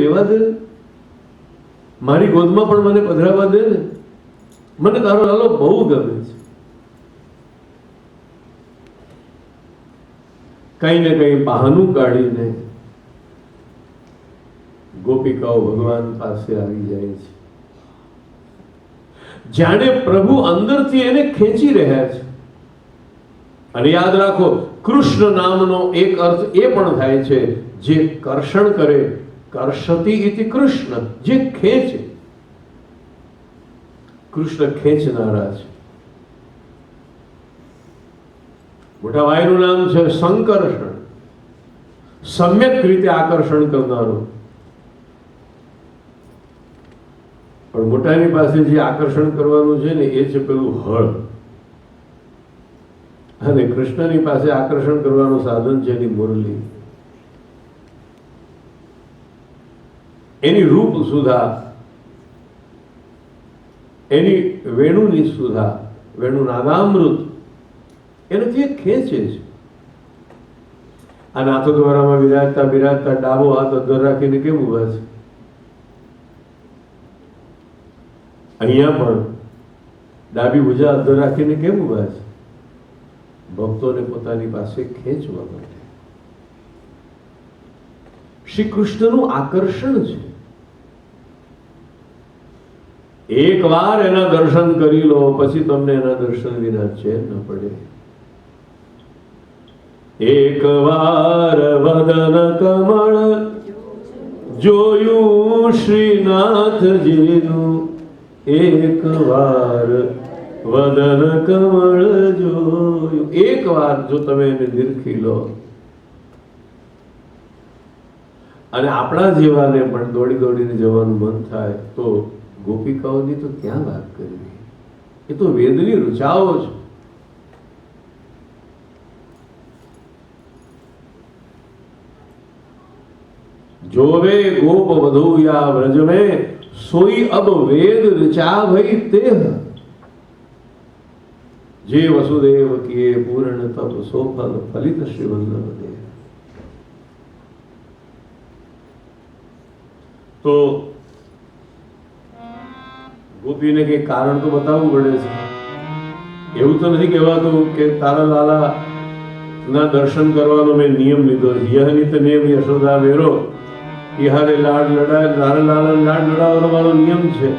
લેવા દે ને, મારી ગોદમાં પણ મને પધરાવા દે ને, મને તારો લાલો બહુ ગમે છે. કઈ ને કઈ બહાનું કાઢીને ગોપિકાઓ ભગવાન પાસે આવી જાય છે, જાણે પ્રભુ અંદરથી એને ખેંચી રહ્યા છે. અને યાદ રાખો, કૃષ્ણ નામનો એક અર્થ એ પણ થાય છે જે કર્ષણ કરે. કર્ષતિ ઇતિ કૃષ્ણ, જે ખેંચે. કૃષ્ણ ખેંચનારા છે. મોટા ભાઈનું નામ છે સંકર્ષણ, સમ્યક રીતે આકર્ષણ કરનારો. પણ મોટાની પાસે જે આકર્ષણ કરવાનું છે ને એ છે પેલું હળ, અને કૃષ્ણની પાસે આકર્ષણ કરવાનું સાધન છે એની મુરલી, એની રૂપ સુધા, એની વેણુની સુધા, વેણુ નાદામૃત, એનાથી એ ખેંચે છે. આ નાથો દ્વારામાં બિરાજતા બિરાજતા ડાબો હાથ અધર રાખીને કેમ ઉભા છે? અહીંયા પણ ડાબી ભુજા અધર રાખીને કેમ ઉભા છે? ભક્તોને પોતાની પાસે ખેંચવા માટે. શ્રી કૃષ્ણનું આકર્ષણ છે. એક વાર એના દર્શન કરી લો, પછી તમને એના દર્શન વિના ચેન ન પડે. એક વાર વદન કમળ જોયું શ્રીનાથજીનું, એક વાર વદન કમળ જોયું. એક વાર જો તમે એને નિરખી લો, અને આપણા જેવાને પણ દોડી દોડીને જવાનું મન થાય તો ગોપિકાઓની તો ક્યાં વાત કરવી? એ તો વેદની ઋચાઓ છે. જોવે ગોપ વધુયા વ્રજ में सोई अब वेद ऋचा भई तेह, जे वसुदेव किए पूर्ण तप सो फल फलित श्री वल्लभ देह. તો ગોપીને કઈ કારણ તો બતાવવું પડે છે. એવું તો નથી કહેવાતું કે તારા લાલા ના દર્શન કરવાનો મેં નિયમ લીધો. યહનિત નિયમ યશોદા વેરો, તિહારે લાડ લડાય, તારા લાલા લાડ લડાવવાનો મારો નિયમ છે.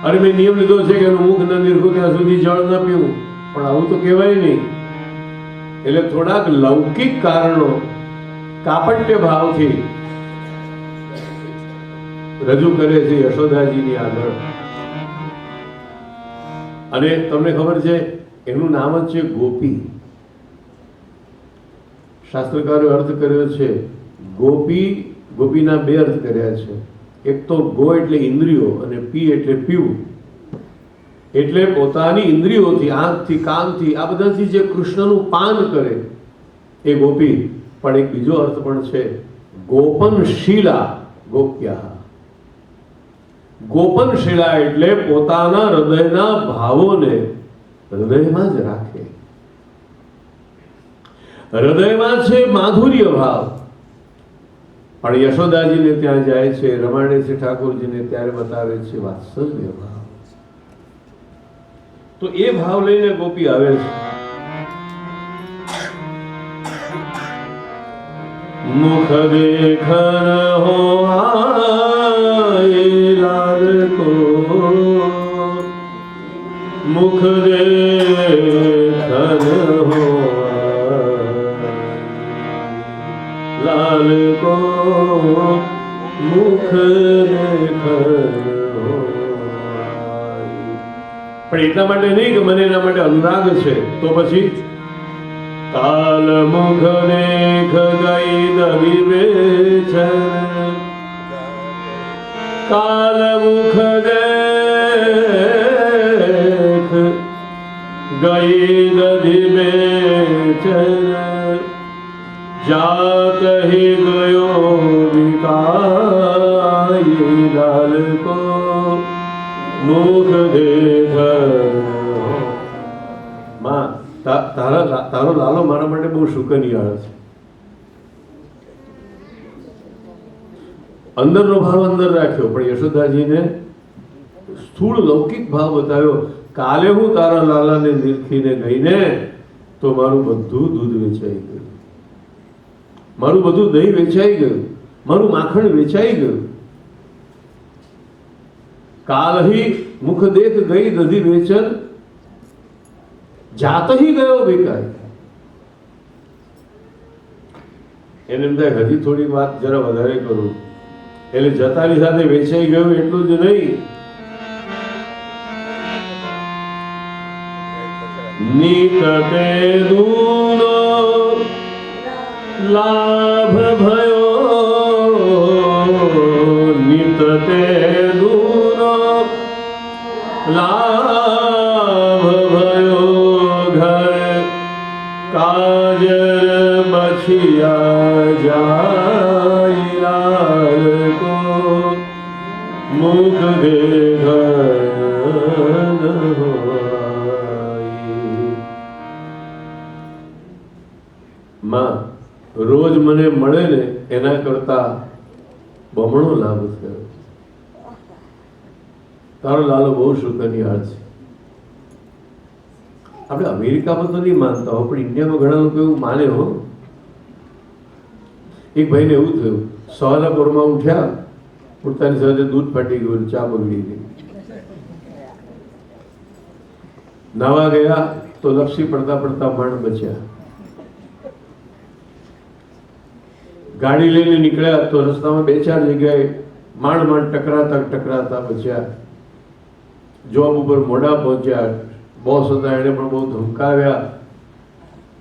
અરે મેં નિયમ લીધો છે કે એનું મુખ ન નિરખું ત્યાં સુધી જળ ન પીવું. પણ આવું તો કહેવાય નહીં. એટલે થોડાક લૌકિક કારણો કાપટ્ય ભાવથી રજૂ કરે છે યશોદાજીની આગળ. અને તમને ખબર છે એનું નામ જ છે ગોપી. શાસ્ત્રકારોએ અર્થ કર્યો છે ગોપી. ગોપીના બે અર્થ કર્યા છે. એક તો ગો એટલે ઇન્દ્રિયો, અને પી એટલે પીવું. એટલે પોતાની ઇન્દ્રિયોથી, આંખથી, કાનથી, આ બધાથી જે કૃષ્ણનું પાન કરે એ ગોપી. પણ એક બીજો અર્થ પણ છે ગોપનશીલા ગોપ્યા. ગોપનશીલા એટલે પોતાના હૃદયના ભાવોને હૃદયમાં જ રાખે. હૃદયમાં છે માધુર્ય ભાવ, પણ યશોદાજીને ત્યાં જાય છે, રમાડે છે ઠાકોરજીને, ત્યારે બતાવે છે વાત્સલ્ય ભાવ. તો એ ભાવ લઈને ગોપી આવે છે. મુખ દેખન હો આયે લાલ કો, મુખ દેખન હો લાલ કો, મુખ દેખન હો. પણ એટલા માટે નહીં કે મને એના માટે અનુરાગ છે. તો પછી કાલ મુખ દેખ ગઈ દવી બેચન, કાલ મુખ દેખ ગઈ દવી બેચન, જાત હી ગયો વિકાય લાલ કો, મુખ દેખ. માં તારો લાલો મારા માટે બહુ શુકનિયાળ છે. અંદરનો ભાવ અંદર રાખ્યો, પણ યશોદાજીને સ્થૂળ લૌકિક ભાવ બતાવ્યો. કાલે હું તારા લાલાને નિરખીને ગઈને તો મારું બધું દૂધ વેચાઈ ગયું, મારું બધું દહીં વેચાઈ ગયું, મારું માખણ વેચાઈ ગયું. કાલ ही मुख देख गई दधी वेचन, जात ही गयो ભીખાઈ. એને એમ થાય હજી થોડી વાત જરા વધારે કરું. એટલે જતાની સાથે વેચાઈ ગયું એટલું જ નહીં, નીત તે દૂનો લાભ ભયો, નીત તે દૂનો લાભ ભયો, ઘર કાજર બછિયા જાય લાલ કો મુખ દેખ. માં રોજ મને મળે ને એના કરતા બમણો લાભ થયો. તારો લાલો બહુ શુકનિયાળ છે. આપણે અમેરિકામાં તો નહીં માનતા હો, પણ ઇન્ડિયામાં ઘણા લોકો એવું માને હો. એક ભાઈને એવું થયું, સવારના પોરમાં ઉઠ્યા, ઉઠતાની સાથે દૂધ ફાટી ગયું, ચા બગડી ગઈ. નાવા ગયા તો લપસી પડતા પડતા માંડ બચ્યા. ગાડી લઈને નીકળ્યા તો રસ્તામાં 2-4 જગ્યાએ માંડ ટકરાતા બચ્યા. જોબ ઉપર મોડા પહોંચ્યા, બોસ હતા એને પણ બહુ ધમકાવ્યા.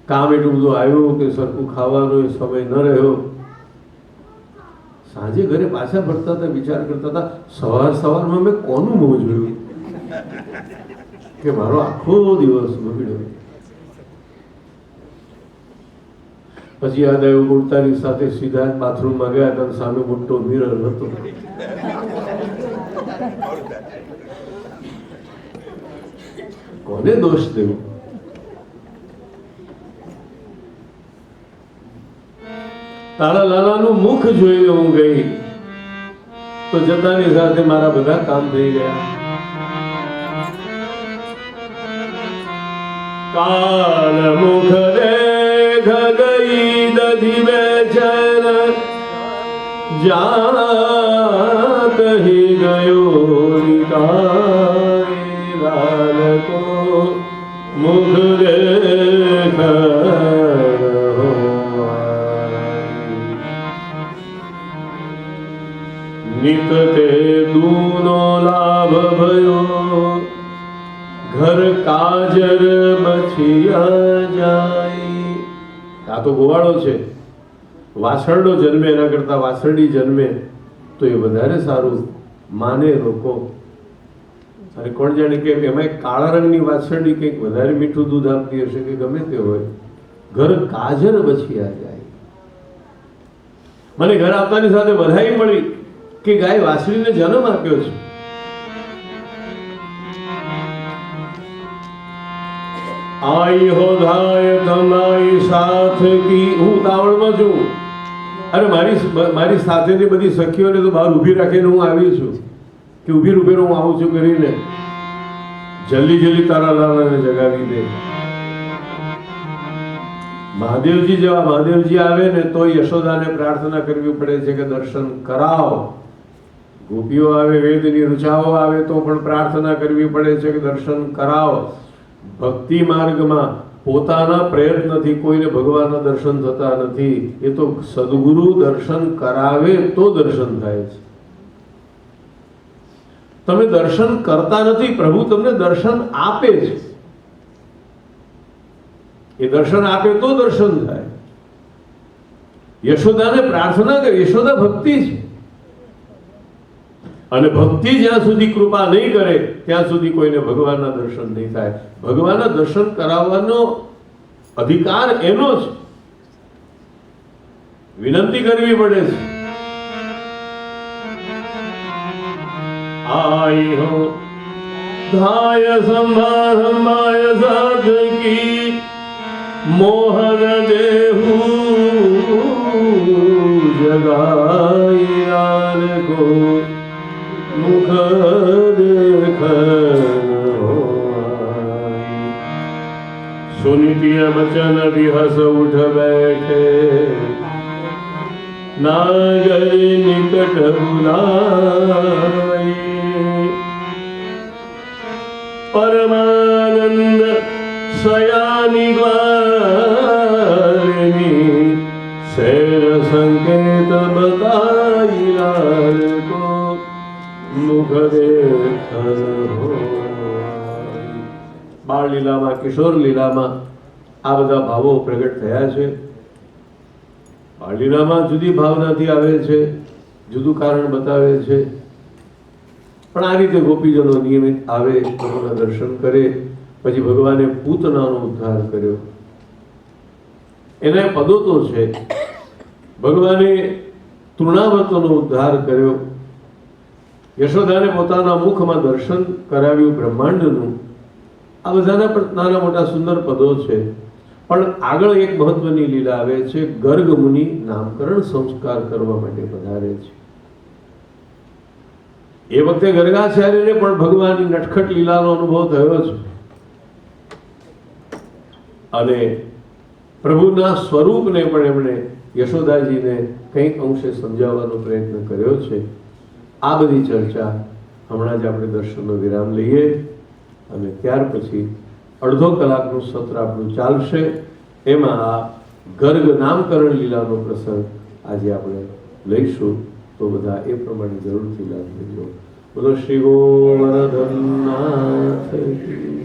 કામ એટલું બધું આવ્યું કે સરખું ખાવાનો સમય ન રહ્યો. સાંજે ઘરે પાછા ફરતા હતા, વિચાર કરતા હતા, સવારમાં મેં કોનું મોં જોયું કે મારો આખો દિવસ બગડ્યો. પછી યાદ આવ્યું, ઉડતાની સાથે સીધા બાથરૂમમાં ગયા હતા, સામે મોટો મિરર હતો. કોને દોષ દેવો? તારા લાલાનું મુખ જોઈને હું ગઈ તો જતાની સાથે મારા બધા કામ થઈ ગયા. કાલ મુખ દેખ ગઈ દધી વેચન, જાત હી ગયો નિકાય લાલ કો મુખ દેખ. નિત તે દૂનો લાભ ભયો, ઘર કાજર બછિયા જાય. આ તો ગોવાળો છે, વાછરડો જન્મે એના કરતા વાછરડી જન્મે તો એ વધારે સારું માને લોકો. અને કોણ જાણે કે એમાં કાળા રંગની વાછરડી કંઈક વધારે મીઠું દૂધ આપતી હશે કે ગમે તે હોય. ઘર કાજર બછિયા જાય. મને ઘર આપતાની સાથે વધાઈ મળી કે ગાય વાછડીને જન્મ આપ્યો છે. આઈ હો ધાય તમારી સાથ કી. હું તાવળમાં છું. અરે મારી સાથેની બધી સખીઓને તો બહાર ઊભી રાખીને હું આવી છું કે ઊભી રૂપે હું આવું છું કરીને જલ્દી તારા લાલાને જગાવી દે. મહાદેવજી આવે ને તો યશોદાને પ્રાર્થના કરવી પડે છે કે દર્શન કરાવો. ગોપીઓ આવે, વેદની ઋચાઓ આવે તો પણ પ્રાર્થના કરવી પડે છે કે દર્શન કરાવો. ભક્તિ માર્ગમાં પોતાના પ્રયત્નથી કોઈને ભગવાનના દર્શન થતા નથી. એ તો સદગુરુ દર્શન કરાવે તો દર્શન થાય છે. તમે દર્શન કરતા નથી, પ્રભુ તમને દર્શન આપે છે. એ દર્શન આપે તો દર્શન થાય. યશોદાને પ્રાર્થના કરી. યશોદા ભક્તિ છે, અને ભક્તિ જ્યાં સુધી કૃપા નહીં કરે ત્યાં સુધી કોઈને ભગવાનના દર્શન નહીં થાય. ભગવાનના દર્શન કરાવવાનો અધિકાર એનો છે. વિનંતી કરવી પડે છે. આઈ હો ધાય સંભાય સાધ કી, મોહન દેહુ जगाई लाल को मुख देखन होई। सुनितिय बचन विहस उठ बैठे नागर निकट बुलाई। परमानंद सयानी ग्वालिनी शैर संकेत बताई लाल को मुख देखन होई। बाळ લીલામાં કિશોર લીલામાં આ બધા ભાવો પ્રગટ થયા છે. બાળ લીલામાં જુદી ભાવનાથી આવે છે, જુદું કારણ બતાવે છે, પણ આ રીતે ગોપીજનો નિયમિત આવે, પ્રભુના દર્શન કરે, પછી ભગવાને પૂતનાનો ઉદ્ધાર કર્યો. એના પદો તો છે. ભગવાને તૃણાવતનો ઉદ્ધાર કર્યો, યશોદાને પોતાના મુખમાં દર્શન કરાવ્યું બ્રહ્માંડનું. આ બધાના પણ નાના મોટા સુંદર પદો છે. પણ આગળ એક મહત્વની લીલા આવે છે. ગર્ગ મુનિ નામકરણ સંસ્કાર કરવા માટે પધારે છે. એ વખતે ગર્ગાચાર્યને પણ ભગવાનની નટખટ લીલાનો અનુભવ થયો છે અને પ્રભુના સ્વરૂપને પણ એમણે યશોદાજીને કંઈક અંશે સમજાવવાનો પ્રયત્ન કર્યો છે. આ બધી ચર્ચા હમણાં જ આપણે દર્શનનો વિરામ લઈએ અને ત્યાર પછી અડધો કલાકનું સત્ર આપણું ચાલશે. એમાં આ ગર્ગ નામકરણ લીલાનો પ્રસંગ આજે આપણે લઈશું. તો બધા એ પ્રમાણે જરૂરથી લાભ લેજો. બોલો શ્રી ગોવર્ધનનાથ કી